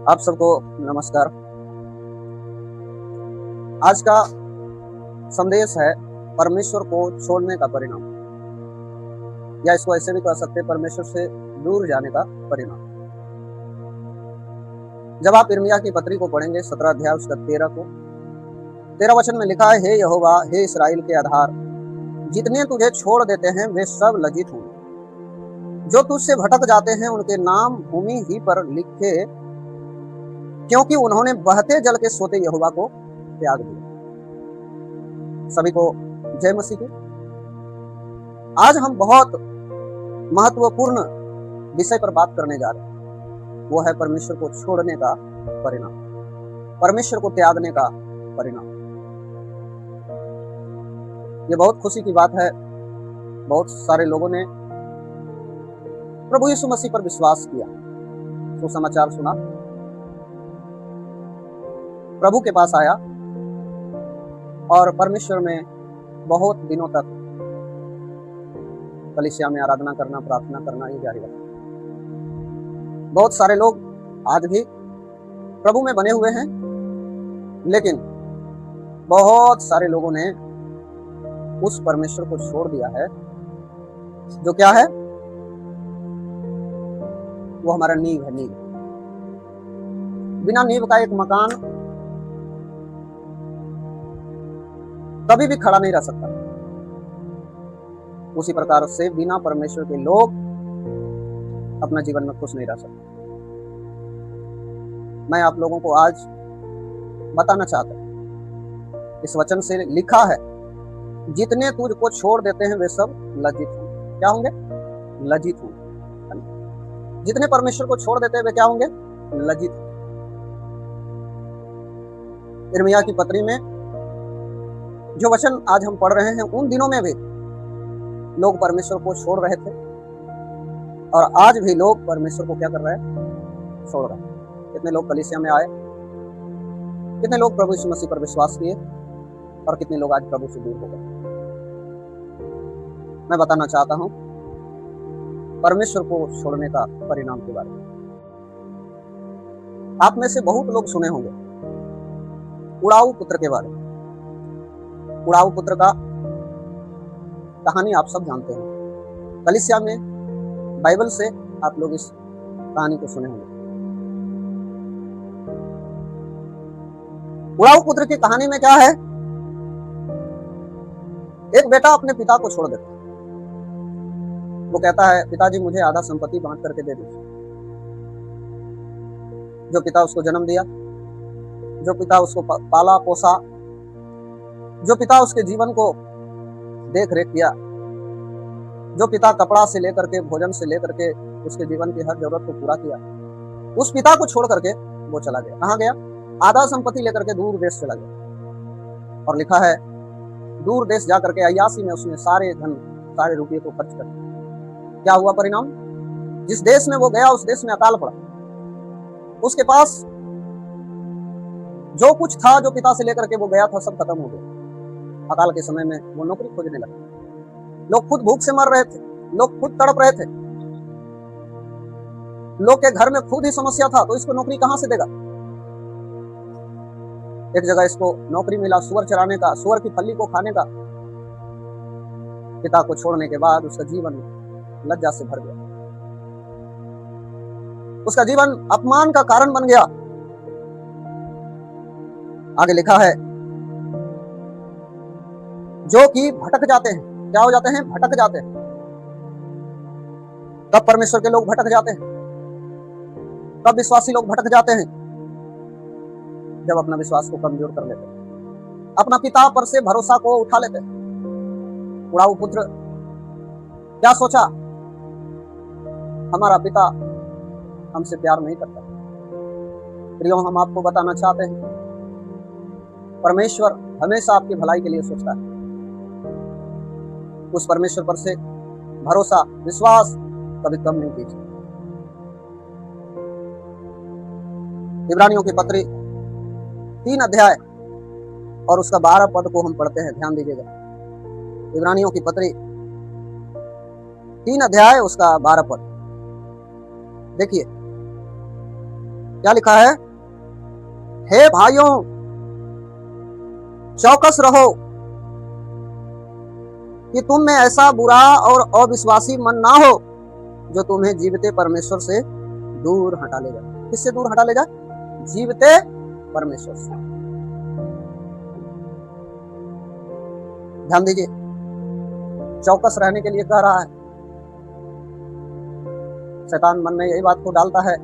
आप सबको नमस्कार। आज का संदेश है परमेश्वर को छोड़ने का परिणाम, या इसको ऐसे भी कह सकते हैं परमेश्वर से दूर जाने का परिणाम। जब आप यिर्मयाह की पत्री को पढ़ेंगे 17 अध्याय उसका 13 वचन में लिखा है, हे यहोवा, हे इस्राएल के आधार, जितने तुझे छोड़ देते हैं वे सब लज्जित होंगे। जो तुझसे भटक जाते हैं उनके नाम भूमि ही पर लिखे, क्योंकि उन्होंने बहते जल के सोते यहोवा को त्याग दिया। सभी को जय मसीह की। आज हम बहुत महत्वपूर्ण विषय पर बात करने जा रहे हैं। वो है परमेश्वर को छोड़ने का परिणाम, परमेश्वर को त्यागने का परिणाम। ये बहुत खुशी की बात है। बहुत सारे लोगों ने प्रभु यीशु मसीह पर विश्वास किया, सुसमाचार सुना, प्रभु के पास आया और परमेश्वर में बहुत दिनों तक कलीसिया में आराधना करना, प्रार्थना करना ये जारी रखा। बहुत सारे लोग आज भी प्रभु में बने हुए हैं, लेकिन बहुत सारे लोगों ने उस परमेश्वर को छोड़ दिया है जो क्या है, वो हमारा नींव है। नींव, बिना नींव का एक मकान कभी भी खड़ा नहीं रह सकता। उसी प्रकार से बिना परमेश्वर के लोग अपना जीवन में खुश नहीं रह सकते। मैं आप लोगों को आज बताना चाहता हूं, इस वचन से लिखा है, जितने तुझको छोड़ देते हैं वे सब लज्जित होंगे। क्या होंगे? लज्जित होंगे। जितने परमेश्वर को छोड़ देते हैं वे क्या होंगे? लज्जित। यिर्मयाह की पत्री में जो वचन आज हम पढ़ रहे हैं, उन दिनों में भी लोग परमेश्वर को छोड़ रहे थे और आज भी लोग परमेश्वर को क्या कर रहे हैं? छोड़ रहे हैं। कितने लोग कलीसिया में आए, कितने लोग प्रभु यीशु मसीह पर विश्वास किए और कितने लोग आज प्रभु से दूर हो गए। मैं बताना चाहता हूं परमेश्वर को छोड़ने का परिणाम के बारे में। आप में से बहुत लोग सुने होंगे उड़ाऊ पुत्र के बारे में। उड़ाऊ पुत्र का कहानी आप सब जानते हैं। कलीसिया में बाइबल से आप लोग इस कहानी को सुने होंगे। उड़ाऊ पुत्र की कहानी में क्या है? एक बेटा अपने पिता को छोड़ देता है। वो कहता है, पिताजी मुझे आधा संपत्ति बांट करके दे दीजिए। जो पिता उसको जन्म दिया, जो पिता उसको पाला पोसा, जो पिता उसके जीवन को देख रेख किया, जो पिता कपड़ा से लेकर के, भोजन से लेकर के उसके जीवन की हर जरूरत को पूरा किया, उस पिता को छोड़ करके वो चला गया। कहाँ गया? आधा संपत्ति लेकर के दूर देश चला गया। और लिखा है, दूर देश जाकर के अय्यासी में उसने सारे धन, सारे रुपये को खर्च कर दिया। क्या हुआ परिणाम? जिस देश में वो गया उस देश में अकाल पड़ा। उसके पास जो कुछ था, जो पिता से लेकर के वो गया था, सब खत्म हो गया। अकाल के समय में वो नौकरी खोजने लगा। लोग खुद भूख से मर रहे थे, लोग खुद तड़प रहे थे, लोग के घर में खुद ही समस्या था, तो इसको नौकरी कहां से देगा? एक जगह इसको नौकरी मिला सुअर चराने का, सुअर की फली को खाने का। पिता को छोड़ने के बाद उसका जीवन लज्जा से भर गया, उसका जीवन अपमान का कारण बन गया। आगे लिखा है, जो कि भटक जाते हैं। क्या हो जाते हैं? भटक जाते हैं। कब परमेश्वर के लोग भटक जाते हैं? कब विश्वासी लोग भटक जाते हैं? जब अपना विश्वास को कमजोर कर लेते हैं, अपना पिता पर से भरोसा को उठा लेते हैं। उड़ाऊ पुत्र क्या सोचा? हमारा पिता हमसे प्यार नहीं करता। प्रियो, हम आपको बताना चाहते हैं, परमेश्वर हमेशा आपकी भलाई के लिए सोचता है। उस परमेश्वर पर से भरोसा, विश्वास कभी कम नहीं कीजिए। इब्रानियों की पत्री 3 अध्याय और उसका 12 पद को हम पढ़ते हैं, ध्यान दीजिएगा। इब्रानियों की पत्री 3 अध्याय उसका 12 पद देखिए, क्या लिखा है? हे भाइयों, चौकस रहो कि तुम में ऐसा बुरा और अविश्वासी मन ना हो जो तुम्हें जीवते परमेश्वर से दूर हटा ले जाए। किससे दूर हटा ले जाए? जीवते परमेश्वर से। ध्यान दीजिए, चौकस रहने के लिए कह रहा है। शैतान मन में यही बात को डालता है,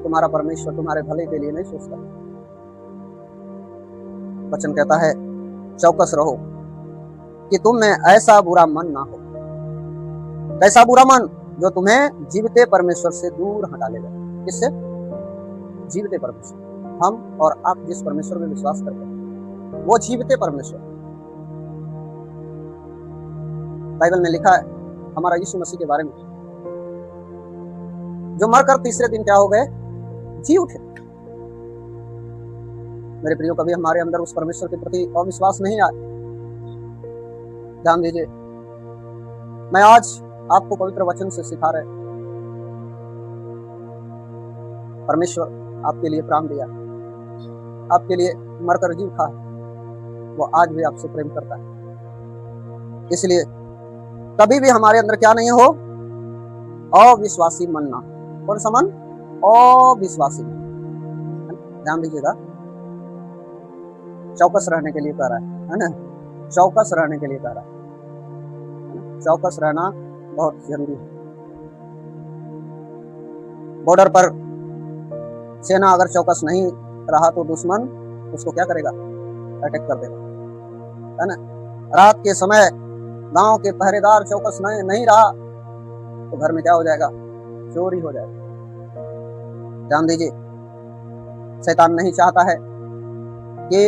तुम्हारा परमेश्वर तुम्हारे भले के लिए नहीं सोचता। वचन कहता है चौकस रहो कि तुम में ऐसा बुरा मन ना हो। कैसा बुरा मन? जो तुम्हें जीवते परमेश्वर से दूर हटा ले जाए। किससे? जीवते परमेश्वर। हम और आप जिस परमेश्वर में विश्वास करते हैं वो जीवते परमेश्वर। बाइबल में लिखा है हमारा यीशु मसीह के बारे में, जो मरकर तीसरे दिन क्या हो गए? जी उठे। मेरे प्रियो, कभी हमारे अंदर उस परमेश्वर के प्रति अविश्वास नहीं आए। ध्यान दीजिए, मैं आज आपको पवित्र वचन से सिखा रहे, परमेश्वर आपके लिए प्राण दिया, आपके लिए मरकर जी उठा, वो आज भी आपसे प्रेम करता है। इसलिए कभी भी हमारे अंदर क्या नहीं हो? अविश्वासी मन ना। कौन सा मन? अविश्वासी। ध्यान दीजिएगा, चौकस रहने के लिए कह रहा है ना? चौकस रहने के लिए कह रहा है। चौकस रहना बहुत जरूरी है। बॉर्डर पर सेना अगर चौकस नहीं रहा तो दुश्मन उसको क्या करेगा? अटैक कर देगा, है ना? रात के समय गांव के पहरेदार चौकस नहीं रहा तो घर में क्या हो जाएगा? चोरी हो जाएगा। ध्यान दीजिए, शैतान नहीं चाहता है कि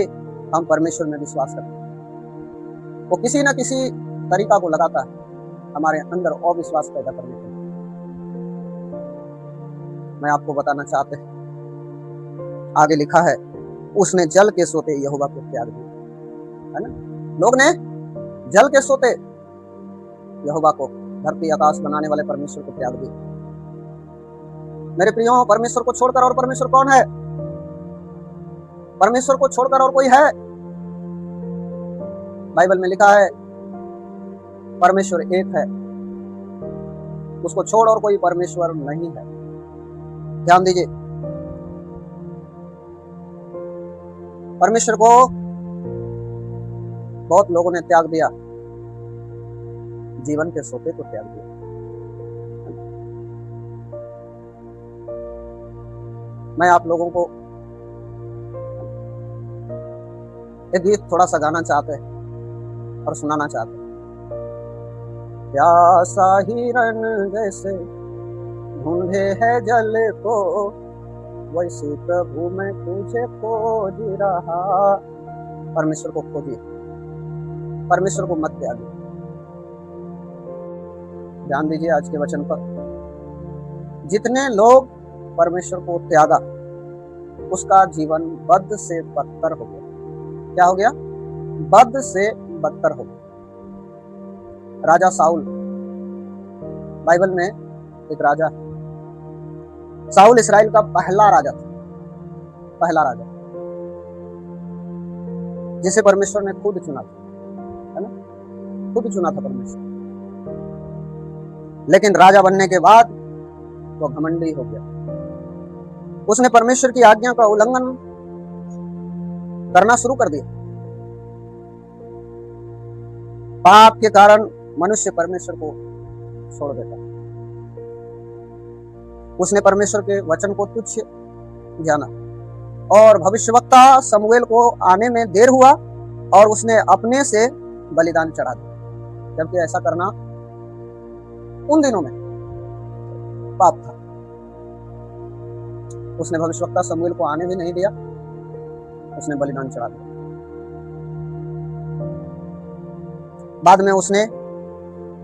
हम परमेश्वर में विश्वास करें। वो किसी न किसी तरीका को लगाता है हमारे अंदर अविश्वास पैदा करने के लिए। मैं आपको बताना चाहते हैं, आगे लिखा है उसने जल के सोते यहोवा को त्याग दिया, है ना? लोग ने जल के सोते यहोवा को, धरती आकाश बनाने वाले परमेश्वर को त्याग दिया। मेरे प्रियो, परमेश्वर को छोड़कर और परमेश्वर कौन है? परमेश्वर को छोड़कर और कोई है? बाइबल में लिखा है परमेश्वर एक है, उसको छोड़ और कोई परमेश्वर नहीं है। ध्यान दीजिए, परमेश्वर को बहुत लोगों ने त्याग दिया, जीवन के सोते को त्याग दिया। मैं आप लोगों को एक गीत थोड़ा सा गाना चाहते हैं और सुनाना चाहते हैं। प्यासा हिरन जैसे ढूंढे है जल को, वैसे प्रभु मैं तुझे खोज रहा। परमेश्वर को खोजिए, परमेश्वर को मत त्यागिए। ध्यान दीजिए आज के वचन पर, जितने लोग परमेश्वर को त्यागा उसका जीवन बद से बदतर हो गया। क्या हो गया? बद से बदतर हो गया। राजा साउल, बाइबल में एक राजा, साउल इस्राएल का पहला राजा था, पहला राजा जिसे परमेश्वर ने खुद चुना था, है ना? खुद चुना था परमेश्वर। लेकिन राजा बनने के बाद वो घमंडी हो गया। उसने परमेश्वर की आज्ञा का उल्लंघन करना शुरू कर दिया। पाप के कारण मनुष्य परमेश्वर को छोड़ देता है। उसने परमेश्वर के वचन को तुच्छ जाना और भविष्यवक्ता शमूएल को आने में देर हुआ और उसने अपने से बलिदान चढ़ा दिया, जबकि ऐसा करना उन दिनों में पाप था। उसने भविष्यवक्ता शमूएल को आने भी नहीं दिया, उसने बलिदान चढ़ा दिया। बाद में उसने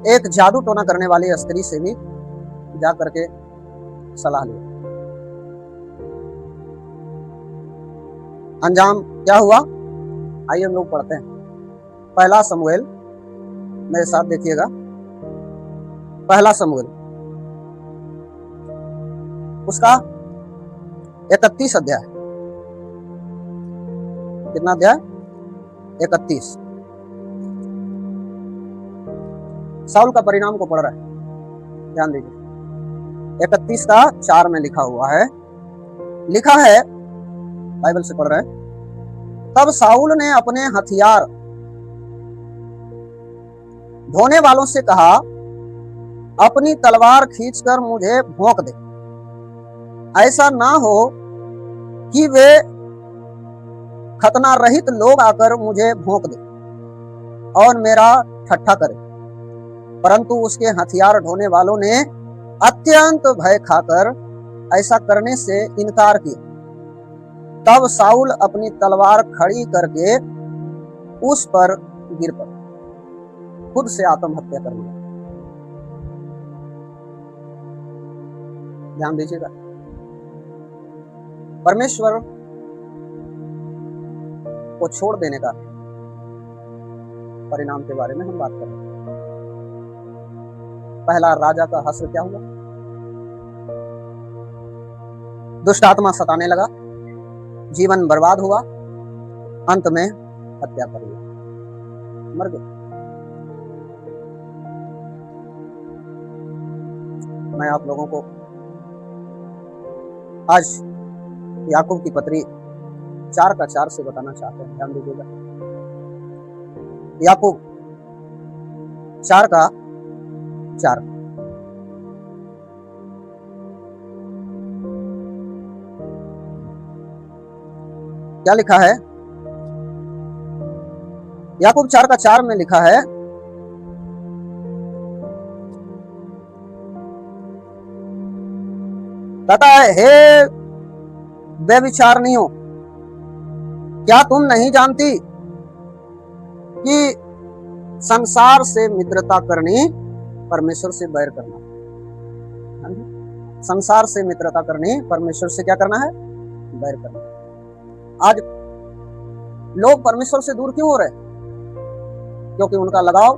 एक जादू टोना करने वाली स्त्री से भी जा करके सलाह लिया। अंजाम क्या हुआ? आइए हम लोग पढ़ते हैं पहला शमूएल, मेरे साथ देखिएगा। पहला शमूएल उसका 31 अध्याय। कितना अध्याय? 31। साउल का परिणाम को पढ़ रहा है, ध्यान दीजिए। 31 का 4 में लिखा हुआ है, लिखा है, बाइबल से पढ़ रहे हैं। तब साउल ने अपने हथियार ढोने वालों से कहा, अपनी तलवार खींचकर मुझे भोंक दे, ऐसा ना हो कि वे खतना रहित लोग आकर मुझे भोंक दे और मेरा ठट्ठा करे। परंतु उसके हथियार ढोने वालों ने अत्यंत भय खाकर ऐसा करने से इनकार किया। तब साउल अपनी तलवार खड़ी करके उस पर गिर पड़ा, खुद से आत्महत्या कर लिया। ध्यान दीजिएगा, परमेश्वर को छोड़ देने का परिणाम के बारे में हम बात कर रहे हैं। पहला, राजा का हश्र क्या हुआ? दुष्ट आत्मा सताने लगा, जीवन बर्बाद हुआ, अंत में हत्या कर लिया, मर गए। मैं आप लोगों को आज याकूब की पत्री 4 का 4 से बताना चाहते हैं, ध्यान दीजिएगा। याकूब 4 का 4। क्या लिखा है? याकूब 4 का 4 में लिखा है, कहता है, हे व्यभिचारिणियों, क्या तुम नहीं जानती कि संसार से मित्रता करनी परमेश्वर से बैर करना? संसार से मित्रता करनी परमेश्वर से क्या करना है? बैर करना। आज लोग परमेश्वर से दूर क्यों हो रहे? क्योंकि उनका लगाव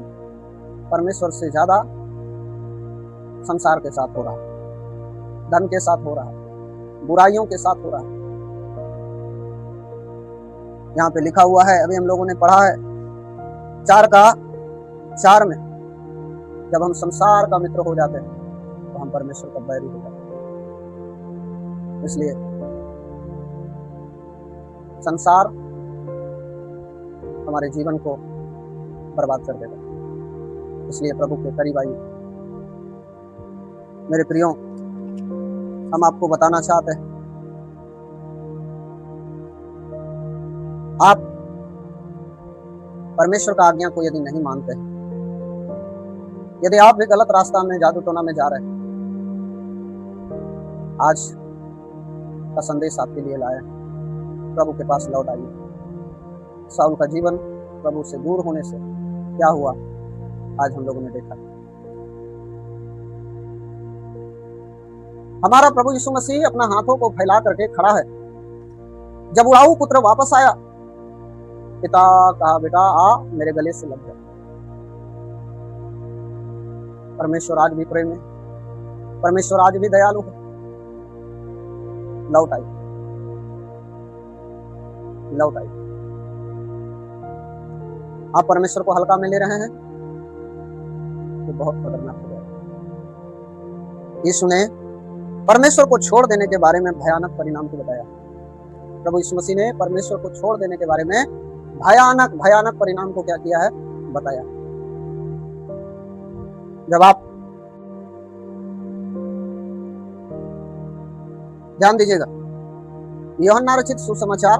परमेश्वर से ज्यादा संसार के साथ हो रहा है, धन के साथ हो रहा है, बुराइयों के साथ हो रहा है। यहाँ पे लिखा हुआ है, अभी हम लोगों ने पढ़ा है 4 का 4 में, जब हम संसार का मित्र हो जाते हैं तो हम परमेश्वर का बैरी हो जाते हैं। इसलिए संसार हमारे जीवन को बर्बाद कर देगा। इसलिए प्रभु के करीब आइए। मेरे प्रियो, हम आपको बताना चाहते हैं, आप परमेश्वर का आज्ञा को यदि नहीं मानते हैं, यदि आप भी गलत रास्ता में, जादू टोना में जा रहे हैं, आज का संदेश आपके लिए लाया है। प्रभु के पास लौट आइए। साउल का जीवन प्रभु से दूर होने से क्या हुआ, आज हम लोगों ने देखा। हमारा प्रभु यीशु मसीह अपना हाथों को फैला करके खड़ा है। जब उड़ाऊ पुत्र वापस आया, पिता कहा, बेटा आ मेरे गले से लग जा। परमेश्वर आज भी प्रेम है, परमेश्वर आज भी दयालु है। लौट आई, लौट आई। आप परमेश्वर को हल्का में ले रहे हैं तो बहुत खतरनाक हो जाएगा। यीशु ने परमेश्वर को छोड़ देने के बारे में भयानक परिणाम को बताया। प्रभु यीशु मसीह ने परमेश्वर को छोड़ देने के बारे में भयानक परिणाम को क्या किया है, बताया। जब आप ध्यान दीजिएगा, यूहन्ना रचित सुसमाचार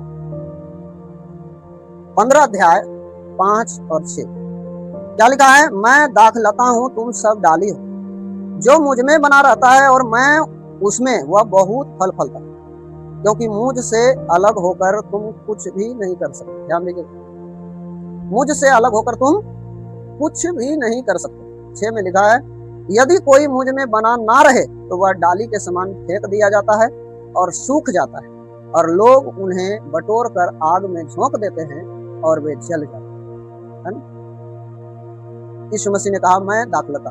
15 अध्याय 5 और 6 क्या लिखा है? मैं दाखलता हूं, तुम सब डाली हो। जो मुझ में बना रहता है और मैं उसमें, वह बहुत फल फलता है, क्योंकि मुझ से अलग होकर तुम कुछ भी नहीं कर सकते। ध्यान दीजिए, मुझ से अलग होकर तुम कुछ भी नहीं कर सकते। 6 में लिखा है, यदि कोई मुझ में बना ना रहे तो वह डाली के समान फेंक दिया जाता है और सूख जाता है, और लोग उन्हें बटोर कर आग में झोंक देते हैं और वे जल जाते हैं। यीशु मसीह ने कहा, मैं दाखलता,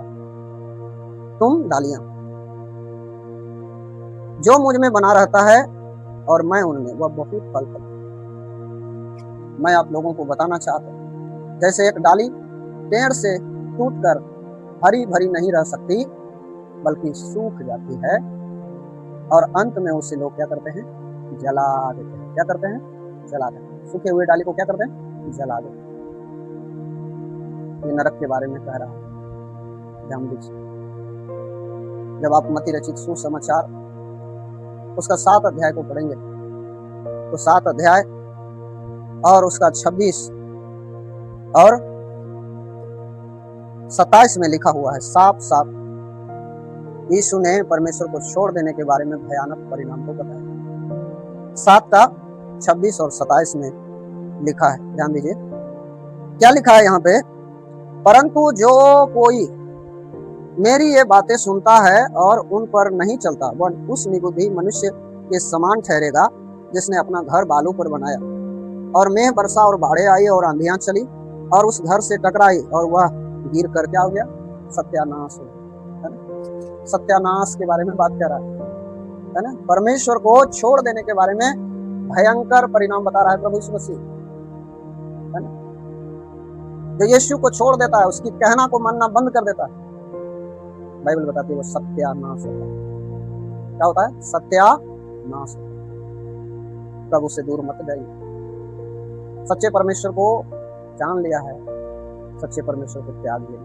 तुम डालियां। जो मुझ में बना रहता है और मैं उनमें, वह बहुत फल फलता है। मैं आप लोगों को बताना चाहता हूँ, जैसे एक डाली पेड़ से टूटकर हरी भरी नहीं रह सकती, बल्कि सूख जाती है, और अंत में उसे लोग क्या करते हैं? जला देते हैं। क्या करते हैं? जला देते हैं। सूखे हुए डाली को क्या करते हैं? जला देते हैं। ये नरक के बारे में कह रहा है। ध्यान दीजिए, जब आप मत्ती रचित सुसमाचार उसका 7 अध्याय को पढ़ेंगे, तो 7 अध्याय और उसका 26 और 27 में लिखा हुआ है, साफ साफ यीशु ने परमेश्वर को छोड़ देने के बारे में भयानक परिणाम को बताया। 7 का 26 और 27 में लिखा है। ध्यान दीजिए क्या लिखा है यहाँ पे। परंतु जो कोई मेरी ये बातें सुनता है और उन पर नहीं चलता, वह उस निबुद्धि मनुष्य के समान ठहरेगा जिसने अपना घर बालू पर बनाया, और मेघ बरसा और बाढ़ें आई और आंधियां चली और उस घर से टकराई, और वह गिर कर क्या हो गया? सत्यानाश हो गया। सत्यानाश के बारे में बात कर रहा है ना। परमेश्वर को छोड़ देने के बारे में भयंकर परिणाम बता रहा है प्रभु यीशु मसीह, है ना। जो यीशु को छोड़ देता है, उसकी कहना को मानना बंद कर देता है, बाइबल बताती है वो सत्यानाश होता है। क्या होता है? सत्यानाश होता है। प्रभु से दूर मत जाइए। सच्चे परमेश्वर को जान लिया है, सच्चे परमेश्वर को त्याग दिया।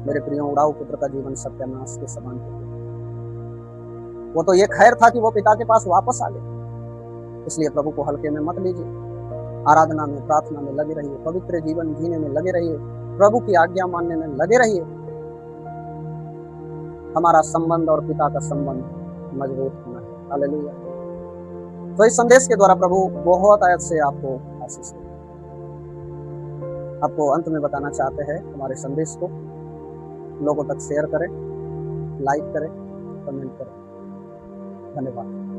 मेरे प्रियो, उड़ाऊ पुत्र का जीवन सत्यानाश के समान है। वो तो ये खैर था कि वो पिता के पास वापस आ गए। इसलिए प्रभु को हल्के में मत लीजिए। आराधना में, प्रार्थना में लगे रहिए, पवित्र जीवन जीने में लगे रहिए, प्रभु की आज्ञा मानने में लगे रहिए। हमारा संबंध और पिता का संबंध मजबूत होना है। हालेलुया। तो इस संदेश के द्वारा प्रभु बहुत आयत से आपको आशीष दे। आपको अंत में बताना चाहते हैं, हमारे संदेश को लोगों तक शेयर करें, लाइक करें, कमेंट करें। धन्यवाद।